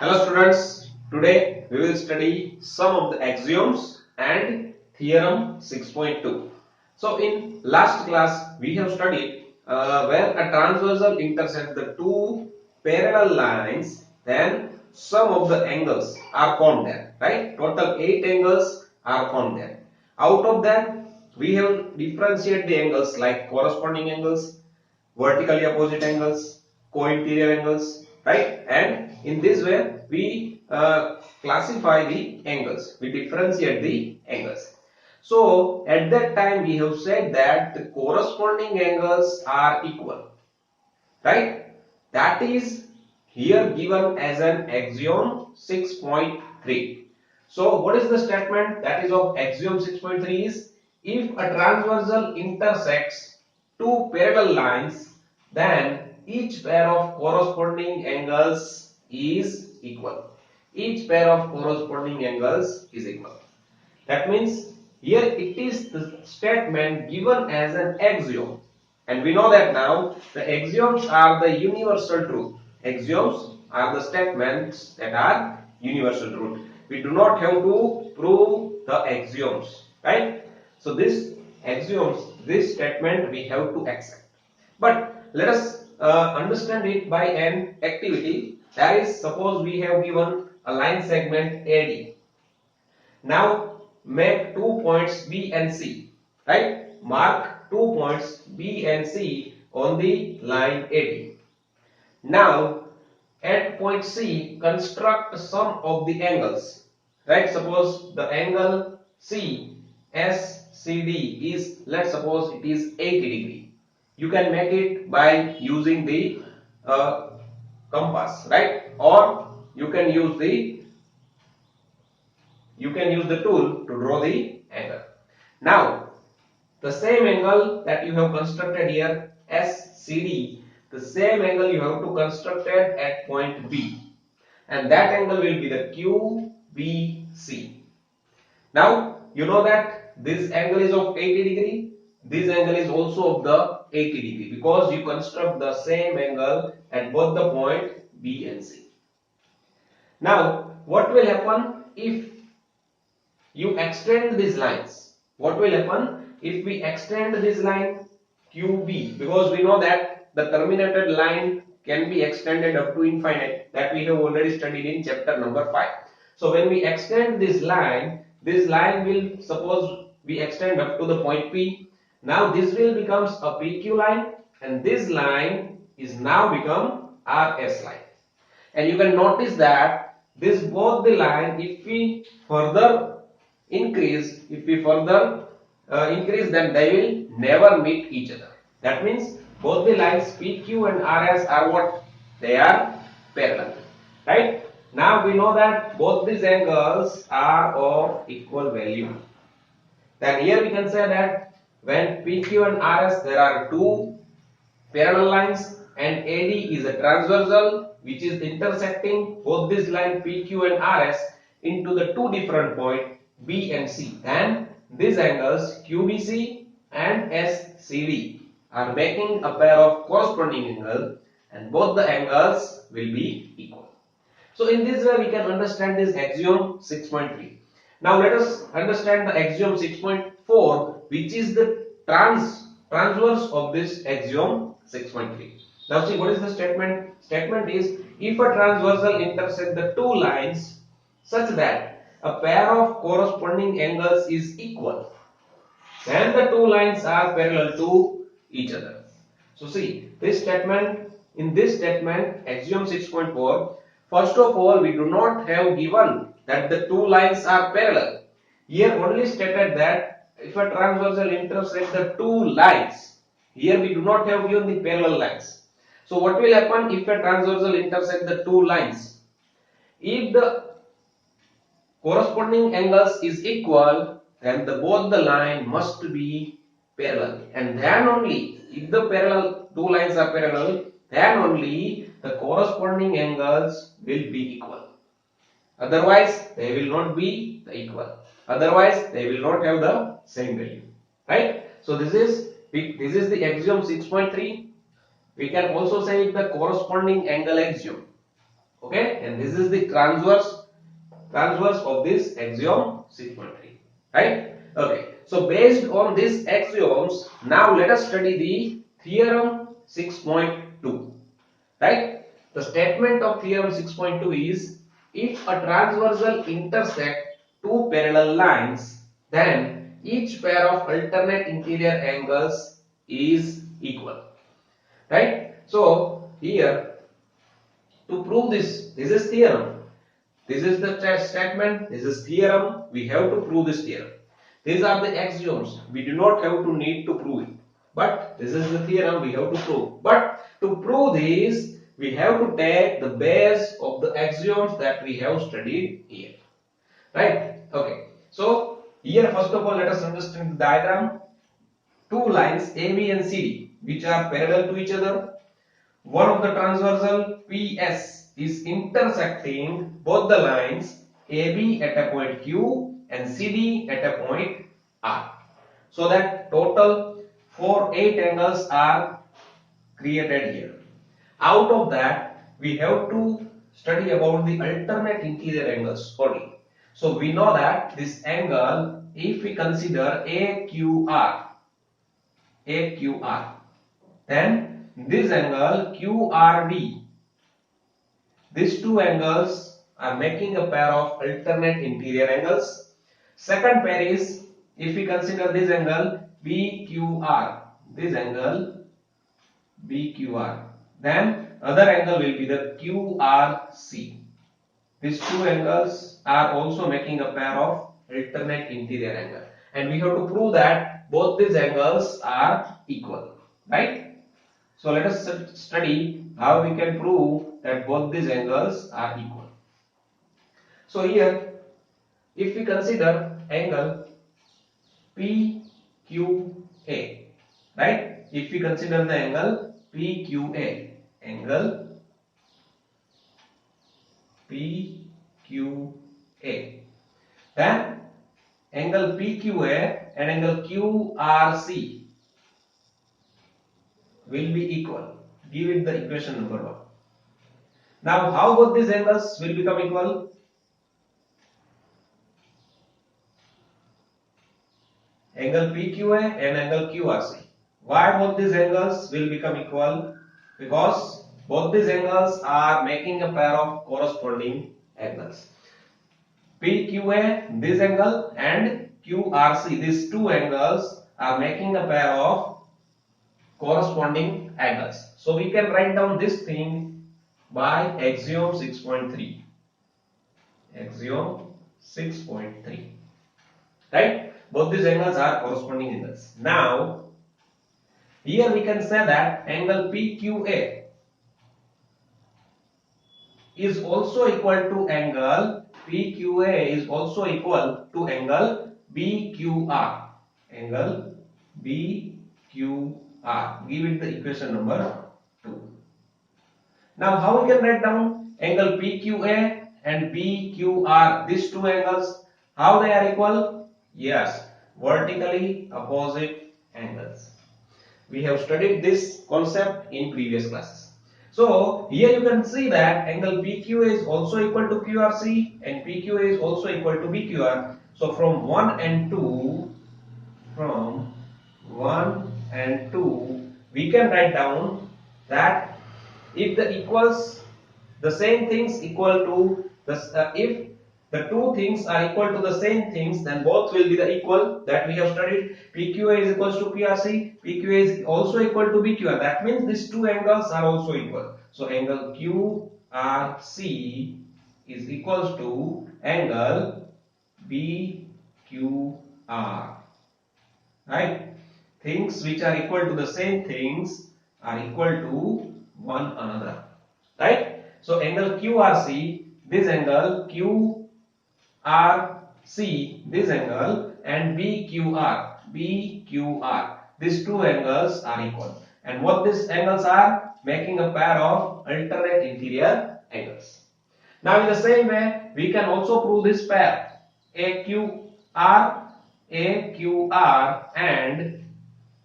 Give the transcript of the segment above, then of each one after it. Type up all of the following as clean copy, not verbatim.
Hello students, today we will study some of the axioms and theorem 6.2. So in last class we have studied when a transversal intersects the two parallel lines, then some of the angles are found there, right? Total 8 angles are found there. Out of that we have differentiated the angles like corresponding angles, vertically opposite angles, co-interior angles, right? And in this way we classify the angles, we differentiate the angles. So at that time we have said that the corresponding angles are equal, right? That is here given as an axiom 6.3. So what is the statement that is of axiom 6.3 is if a transversal intersects two parallel lines, then each pair of corresponding angles is equal. Each pair of corresponding angles is equal. That means here it is the statement given as an axiom. And we know that now the axioms are the universal truth. Axioms are the statements that are universal truth. We do not have to prove the axioms, right? So this axioms, this statement we have to accept. But let us understand it by an activity. That is, suppose we have given a line segment AD. Now make 2 points B and C, right? Mark 2 points B and C on the line AD. Now at point C construct sum of the angles, right? Suppose the angle CSCD is, let's suppose it is 80 degree. You can make it by using the compass, right? Or you can use the tool to draw the angle. Now, the same angle that you have constructed here, SCD, the same angle you have to construct it at point B, and that angle will be the QBC. Now, you know that this angle is of 80 degree, this angle is also of the 80 degree because you construct the same angle at both the point B and C. Now, what will happen if you extend these lines? What will happen if we extend this line QB? Because we know that the terminated line can be extended up to infinite, that we have already studied in chapter number 5. So when we extend this line will, suppose we extend up to the point P. Now this will becomes a PQ line, and this line is now become RS line. And you can notice that this both the line, if we further increase, then they will never meet each other. That means both the lines PQ and RS are what? They are parallel, right? Now we know that both these angles are of equal value. Then here we can say that when PQ and RS there are two parallel lines and AD is a transversal which is intersecting both this line PQ and RS into the two different points B and C, then these angles QBC and SCD are making a pair of corresponding angles, and both the angles will be equal. So in this way we can understand this axiom 6.3. Now let us understand the axiom 6.4, which is the transverse of this axiom 6.3. Now see, what is the statement? Statement is if a transversal intersects the two lines such that a pair of corresponding angles is equal, then the two lines are parallel to each other. So see, this statement, in this statement axiom 6.4, first of all we do not have given that the two lines are parallel. Here only stated that if a transversal intersects the two lines, here we do not have given the parallel lines. So what will happen if a transversal intersects the two lines? If the corresponding angles is equal, then both the line must be parallel, and then only if the two lines are parallel, then only the corresponding angles will be equal. Otherwise they will not be equal. Otherwise they will not have the same value, right? So this is the axiom 6.3. We can also say it the corresponding angle axiom. Okay, and this is the transverse of this axiom 6.3, right? Okay, so based on these axioms, now let us study the theorem 6.2, right? The statement of theorem 6.2 is, if a transversal intersect two parallel lines, then each pair of alternate interior angles is equal, right? So here, to prove this is theorem. This is the statement, this is theorem. We have to prove this theorem. These are the axioms. We do not have to need to prove it. But this is the theorem we have to prove. But to prove this, we have to take the base of the axioms that we have studied here. Right? Okay. So here first of all let us understand the diagram. Two lines AB and CD which are parallel to each other. One of the transversal PS is intersecting both the lines AB at a point Q and CD at a point R. So that total 8 angles are created here. Out of that, we have to study about the alternate interior angles only. So we know that this angle, if we consider AQR, then this angle QRD, these two angles are making a pair of alternate interior angles. Second pair is, if we consider this angle BQR, this angle BQR, then other angle will be the QRC. These two angles are also making a pair of alternate interior angle, and we have to prove that both these angles are equal, right? So let us study how we can prove that both these angles are equal. So here, if we consider angle PQA, right? If we consider the angle PQA, angle PQA, then angle PQA and angle QRC will be equal. Give it the equation number 1. Now, how both these angles will become equal? Angle PQA and angle QRC. Why both these angles will become equal? Because both these angles are making a pair of corresponding angles. PQA, this angle, and QRC, these two angles are making a pair of corresponding angles. So we can write down this thing by axiom 6.3. Axiom 6.3. Right? Both these angles are corresponding angles. Now, here we can say that angle PQA is also equal to angle PQA is also equal to angle BQR. Angle BQR. Give it the equation number 2. Now, how we can write down angle PQA and BQR? These two angles, how they are equal? Yes, vertically opposite angles. We have studied this concept in previous classes. So here you can see that angle PQA is also equal to QRC and PQA is also equal to BQR. So from 1 and 2, we can write down that if the same things equal to if the two things are equal to the same things, then both will be the equal that we have studied. PQA is equals to QRC, PQA is also equal to BQR. That means these two angles are also equal. So angle QRC is equals to angle BQR. Right? Things which are equal to the same things are equal to one another. Right? So angle QRC, this angle QRC, this angle, and BQR, these two angles are equal. And what these angles are? Making a pair of alternate interior angles. Now in the same way, we can also prove this pair AQR and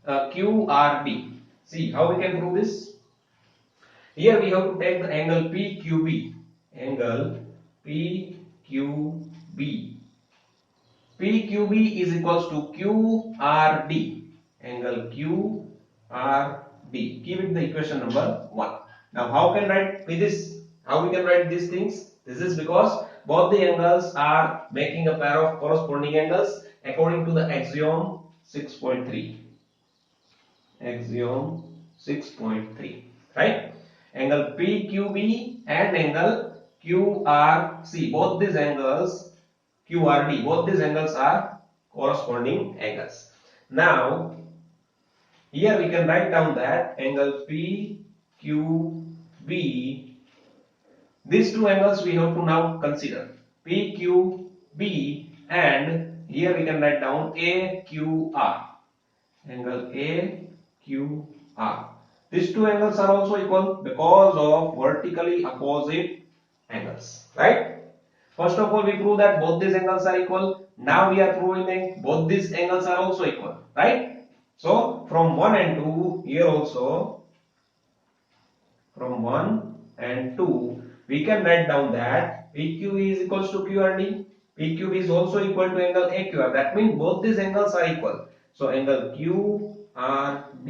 QRD. See how we can prove this? Here we have to take the angle PQB. angle PQB. PQB is equals to QRD. Angle QRD. Keep it the equation number 1. Now how can write with this? How we can write these things? This is because both the angles are making a pair of corresponding angles according to the axiom 6.3. Axiom 6.3. Right? Angle PQB and angle QRC. Both these angles QRD. Both these angles are corresponding angles. Now, here we can write down that angle PQB, these two angles we have to now consider. PQB, and here we can write down AQR. Angle AQR. These two angles are also equal because of vertically opposite angles. Right? First of all, we prove that both these angles are equal. Now we are proving that both these angles are also equal, right? So from 1 and 2, here also from 1 and 2, we can write down that PQE is equals to QRD. PQB is also equal to angle AQR. That means both these angles are equal. So angle QRD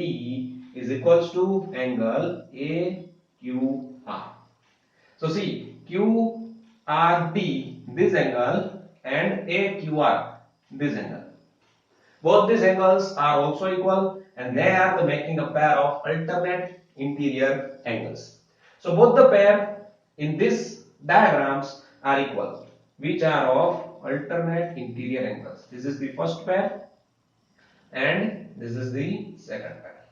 is equals to angle AQR. So see, QRD, this angle, and AQR, this angle. Both these angles are also equal and they are making a pair of alternate interior angles. So both the pair in this diagrams are equal, which are of alternate interior angles. This is the first pair and this is the second pair.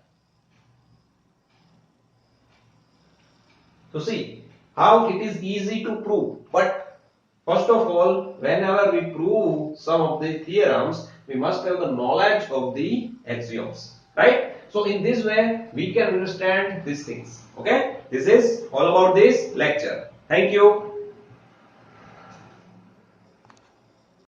So see how it is easy to prove, but first of all, whenever we prove some of the theorems, we must have the knowledge of the axioms, right? So in this way we can understand these things. Okay, this is all about this lecture. Thank you.